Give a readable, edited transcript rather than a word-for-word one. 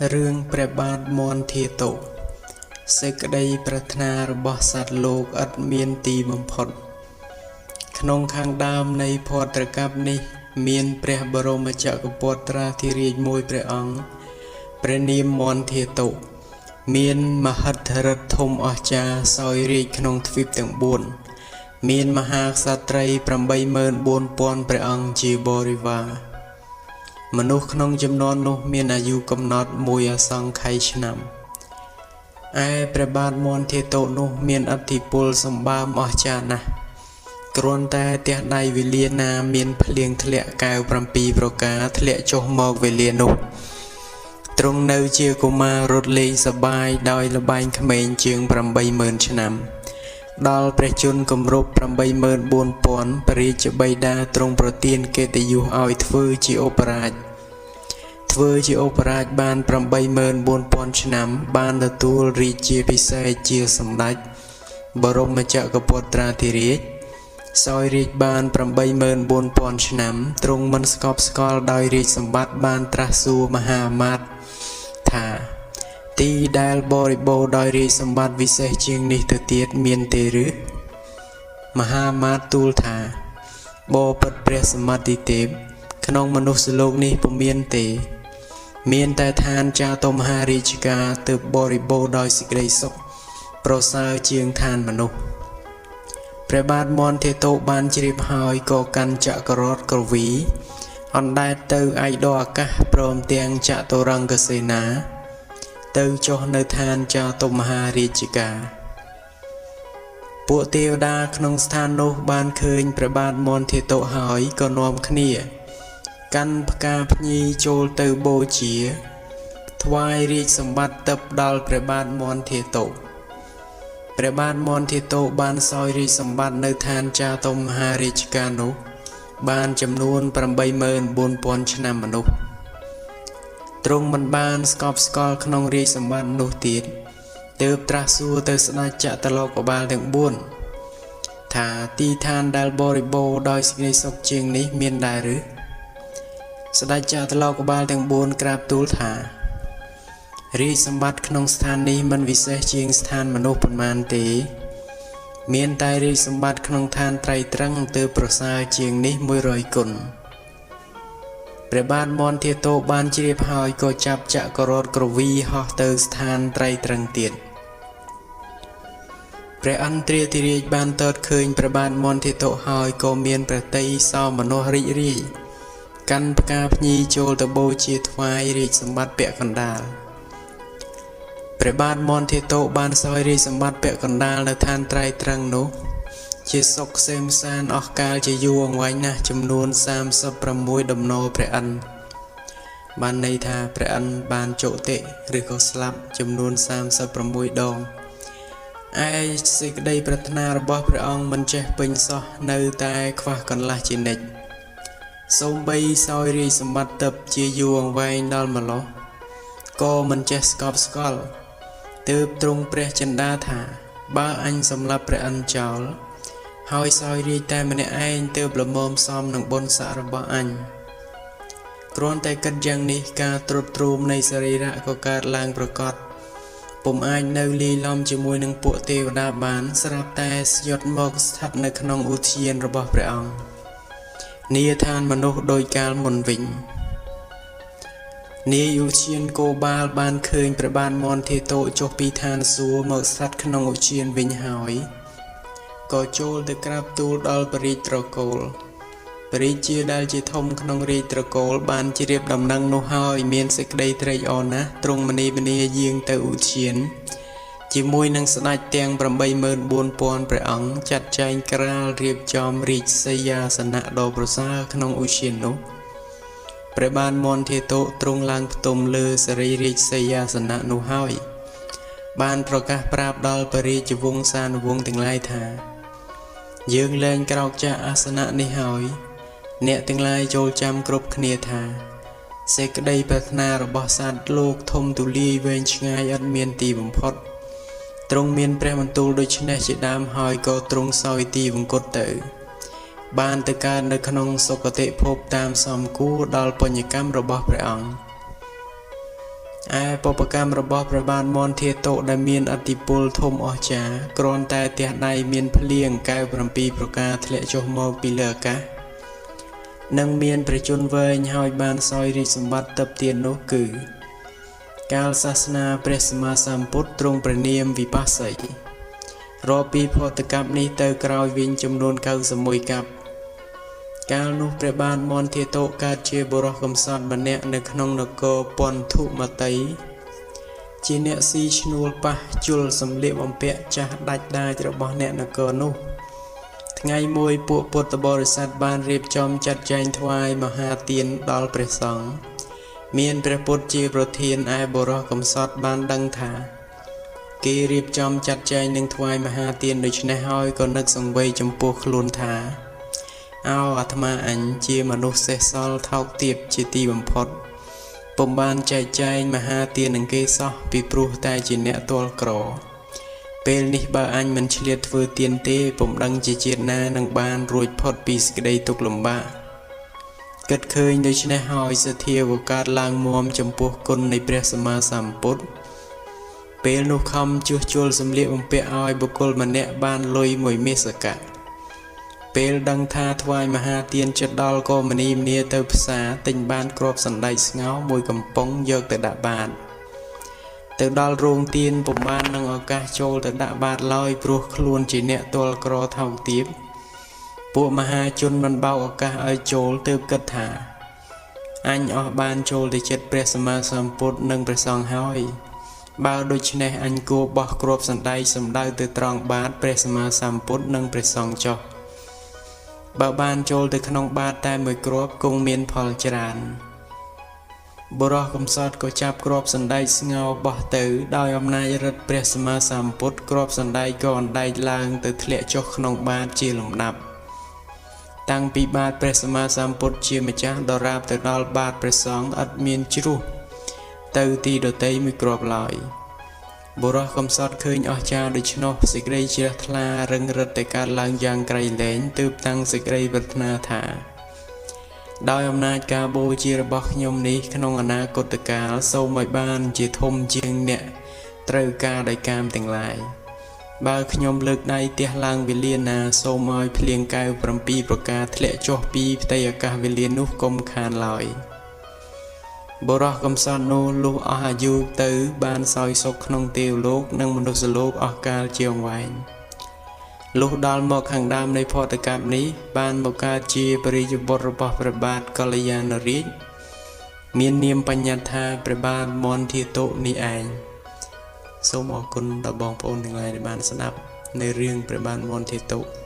រឿងព្រះបាទមន្ធាតុសេចក្តីប្រាថ្នារបស់សត្វលោកឥតមានទីបំផុតក្នុងខាងដើមនៃភទ្រកັບនេះមានព្រះបរមចក្រពត្រាធិរាជមួយព្រះអង្គព្រះនាមមន្ធាតុមានមហិទ្ធិឫទ្ធិធំអស្ចារ្យសោយរាជក្នុងទ្វីបទាំង4មានមហាក្សត្រី 84000 ព្រះអង្គជាបរិវារមនុស្សក្នុងចំនួននោះមានអាយុកំណត់មួយអសង្ខ័យឆ្នាំឯព្រះបាទមន្ធាតុនោះមានឥទ្ធិពលសម្បើមអស្ចារ្យណាស់គ្រាន់តែទះដៃវេលាណាមានភ្លៀងធ្លាក់កែវ7ប្រការធ្លាក់ចុះមកវេលានោះទ្រង់នៅជាកុមាររត់លេងសប្បាយដោយល្បែងក្មេងជាង 80000 ឆ្នាំដល់ព្រះជន្មគម្រប់ 84000 ព្រះរាជបិតាទ្រង់ប្រទានកិត្តិយសឲ្យធ្វើជាឧបរាជបាន 84000 ឆ្នាំបានទទួលរាជាភិសេកជាសម្ដេចបរមចក្រពត្រាធិរាជសោយរាជបាន 84000 ឆ្នាំទ្រង់មិនស្កប់ស្កល់ដោយរាជសម្បត្តិបានត្រាស់សួរមហាមាត្រថាទីដែលបរិបូរដោយរាជសម្បត្តិវិសេសជាងនេះទៅទៀតមានទេឬមហាមាត្រទូលថាបបិទ្ធព្រះសម្បត្តិទេពក្នុងមនុស្សលោកនេះពុំមានទេមានតែឋានចាតុមហារាជការទើបបរិបូរដោយសេចក្តីសុខប្រសើរជាងឋានមនុស្សព្រះបាទមន្ធាតុបានជ្រាបហើយក៏កាន់ចក្ររតក្រវីអណ្ដែតទៅឯកដកអាកាសព្រមទាំងចតុរង្គសេនាទៅចុះនៅឋានចាតុមហារាជការពួកទេវតាក្នុងស្ថាននោះបានឃើញព្រះបាទមន្ធាតុហើយក៏នាំគ្នាកាន់ផ្កាភ្ញីចូលទៅបូជាថ្វាយរាជសម្បត្តិទៅដល់ព្រះបាទមន្ធាតុព្រះបាទមន្ធាតុបានសោយរាជសម្បត្តិនៅឋានចាតុមហារាជការនោះបានចំនួន 84000 ឆ្នាំមនុស្សទ្រង់មិនបានស្កប់ស្កល់ក្នុងរាជសម្បត្តិនោះទៀតទើបត្រាស់សួរទៅស្ដេចចតុលោកបាលទាំង4ថាទីឋានដែលបរិបូរដោយសេចក្តីសុខជាងនេះមានដែរឬស្ដេចចតុលោកបាលទាំង4ក្រាបទូលថារាជសម្បត្តិក្នុងស្ថាននេះមិនវិសេសជាងស្ថានមនុស្សប៉ុន្មានទេមានតែរាជសម្បត្តិក្នុងឋានត្រៃត្រឹងទើបប្រសើរជាងនេះ100 គុណព្រះបាទមន្ធាតុបានជ្រាបហើយក៏ចាប់ចក្ររតក្រវីហោះទៅស្ថានត្រៃត្រឹងទៀតព្រះអន្ទ្រាធិរាជបានតតឃើញព្រះបាទមន្ធាតុហើយក៏មានព្រះទ័យសោមនស្សរីករាយកាន់ផ្កាភ្ញីចូលទៅបូជាថ្វាយរាជសម្បត្តិពាក់កណ្ដាលព្រះបាទមន្ធាតុបានសោយរាជសម្បត្តិពាក់កណ្ដាលនៅឋានត្រៃត្រឹងនោះជាសុខសេមសានអស់កាលជាយូរអង្វែងណាស់ចំនួន36ដំណរព្រះឥន្ទបានន័យថាព្រះឥន្ទបានជោតិឬក៏ស្លាប់ចំនួន36ដងឯសេចក្តីប្រាថ្នារបស់ព្រះអង្គមិនចេះពេញសោះនៅតែខ្វះកន្លះជានិច្ចសូម្បីសោយរាជសម្បត្តិទៅជាយូរអង្វែងដល់ម្ល៉េះក៏មិនចេះស្កប់ស្កល់ទើបទ្រង់ព្រះចិន្តាថាបើអញសម្លាប់ព្រះឥន្ទចោលហើយសោយរាជតែម្នាក់ឯងទើបល្មមសមនឹងបុណ្យស័ក្តិរបស់អញគ្រាន់តែគិតយ៉ាងនេះការទ្រុឌទ្រោមនៃសរីរៈក៏កើតឡើងប្រកបពុំអាចនៅលាយឡំជាមួយនឹងពួកទេវតាបានស្រាប់តែស្យុតមកស្ថិតនៅក្នុងឧទ្យានរបស់ព្រះអង្គនាឋានមនុស្សដោយកាលមុនវិញនាយឧទ្យានគោបាលបានឃើញព្រះបាទមន្ធាតុចុះពីឋានសួគ៌មកស្ថិតក្នុងឧទ្យានវិញហើយក៏ចូលទៅក្រាបទូលដល់ព្រះរាជត្រកូលព្រះរាជាដែលជាធំក្នុងរាជត្រកូលបានជ្រាបដំណឹងនោះហើយមានសេចក្តីត្រេកអរណាស់ទ្រង់មនីមនាយាងទៅឧទ្យានជាមួយនឹងស្ដេចទាំង 84000 ព្រះអង្គចាត់ចែងក្រាលរៀបចំរាជសីយាសនៈដ៏ប្រសើរក្នុងឧទ្យាននោះព្រះបាទមន្ធាតុទ្រង់ឡើងផ្ទុំលើសរីរាជសីយាសនៈនោះហើយបានប្រកាសប្រាប់ដល់ព្រះរាជវង្សានុវង្សទាំងឡាយថាយើងលែងក្រោកចាស់អាសនៈនេះហើយអ្នកទាំងឡាយចូលចាំគ្រប់គ្នាថាសេចក្តីប្រាថ្នារបស់សត្វលោកធំទូលាយវែងឆ្ងាយឥតមានទីបំផុតទ្រង់មានព្រះបន្ទូលដូច្នេះជាដើមហើយក៏ទ្រង់សោយទីវង្គតទៅបានទៅកើតនៅក្នុងសុគតិភពតាមសមគួរដល់បញ្ញកម្មរបស់ព្រះអង្គ ឯបបកម្មរបស់ព្រះបាទមន្ធាតុដែលមានអធិពលធំអស្ចារ្យគ្រាន់តែទះដៃមានភ្លៀងកែវ7ប្រការធ្លាក់ចុះមកពីលើអាកាសនិងមានព្រះជន្មវែងហើយបានសោយរាជសម្បត្តិទៅទៀតនោះគឺកាលសាសនាព្រះសម្មាសម្ពុទ្ធទ្រង់ព្រះនាមវិបស្សីរាប់ពីផតកັບនេះទៅក្រោយវិញចំនួន91កັບកាលនោះព្រះបាទមន្ធាតុកើតជាបុរសកំសត់ម្នាក់នៅក្នុងនគរពន្ធុមតីជាអ្នកស៊ីឈ្នួលប៉ះជុលសម្លៀកបំពាក់ចាស់ដាច់ដាចរបស់អ្នកនគរនោះថ្ងៃមួយពួកពុទ្ធបរិស័ទបានរៀបចំចាត់ចែងថ្វាយមហាទានដល់ព្រះសង្ឃមានព្រះពុទ្ធជាប្រធានឯបុរសកំសត់បានដឹងថាគេរៀបចំចាត់ចែងនឹងថ្វាយមហាទានដូច្នេះហើយក៏នឹកសង្វេយចំពោះខ្លួនថាអោអាត្មាអញជាមនុស្សសេះសល់ថោកទាបជាទីបំផុតពុំបានចែកចែងមហាទាននឹងគេសោះពីព្រោះតែជាអ្នកទាល់ក្រពេលនេះបើអញមិនឆ្លៀតធ្វើទានទេពុំដឹងជាជាតិណានឹងបានរួចផុតពីសេចក្តីទុក្ខលំបាកគិតឃើញដូច្នេះហើយសទ្ធាក៏កើតឡើងមាំចំពោះគុណនៃព្រះសម្មាសម្ពុទ្ធពេលនោះខំជួសជុលសម្លៀកបំពាក់ឲ្យបុគ្គលម្នាក់បានលុយ1មាសកៈពេលដឹងថាថ្វាយមហាទានជិតដល់ក៏មនីមនាទៅផ្សារទិញបានគ្រាប់សណ្តែកស្ងោរមួយកំប៉ុងយកទៅដាក់បាតទៅដល់រោងទានពុំបាននឹងឱកាសចូលទៅដាក់បាតឡើយព្រោះខ្លួនជាអ្នកទាល់ក្រថោកទាបពួកមហាជនមិនបើកឱកាសឲ្យចូលទើបគិតថាអញអស់បានចូលទៅចិត្តព្រះសម្មាសម្ពុទ្ធនិងព្រះសង្ឃហើយបើដូច្នេះអញគួរបោះគ្រាប់សណ្តែកសម្ដៅទៅត្រង់បាតព្រះសម្មាសម្ពុទ្ធនិងព្រះសង្ឃចុះបើបានចូលទៅក្នុងបាតតែមួយគ្រាប់គង់មានផលច្រើនបុរសកំសត់ក៏ចាប់គ្រាប់សណ្តែកស្ងោរបោះទៅដោយអំណាចឫទ្ធិព្រះសម្មាសម្ពុទ្ធគ្រាប់សណ្តែកក៏អណ្ដែកឡើងទៅធ្លាក់ចុះក្នុងបាតជាលំដាប់តាំងពីបាតព្រះសម្មាសម្ពុទ្ធជាម្ចាស់ដរាបទៅដល់បាតព្រះសង្ឃឥតមានជ្រុះទៅទីដតីមួយគ្រាប់ឡើយបុរសកំសត់ឃើញអស្ចារ្យដូច្នោះសេចក្តីជ្រះថ្លារឹងរិតតែកើតឡើងយ៉ាងក្រៃលែងទើបតាំងសេចក្តីប្រាថ្នាថាដោយអំណាចការបូជារបស់ខ្ញុំនេះក្នុងអនាគតកាលសូមឲ្យបានជាធំជាងអ្នកត្រូវការដោយកាមទាំងឡាយបើខ្ញុំលើកដៃទះឡើងវេលាណាសូមឲ្យភ្លៀងកែវ7ប្រការធ្លាក់ចុះពីផ្ទៃអាកាសវេលានោះកុំខានឡើយបុរសកំសត់នោះលុះអស់អាយុទៅបានសោយសុខក្នុងទេវលោកនិងមនុស្សលោកអស់កាលជាអង្វែងលុះដល់មកខាងដើមនៃផតកັບនេះបានមកកើតជាបរិយាបុត្ររបស់ព្រះបាទកល្យាណរាជមាននាមបញ្ញត្តិថាព្រះបាទមន្ធាតុនេះឯងសូមអរគុណដល់បងប្អូនទាំងឡាយដែលបានស្ដាប់នៅរឿងព្រះបាទមន្ធាតុ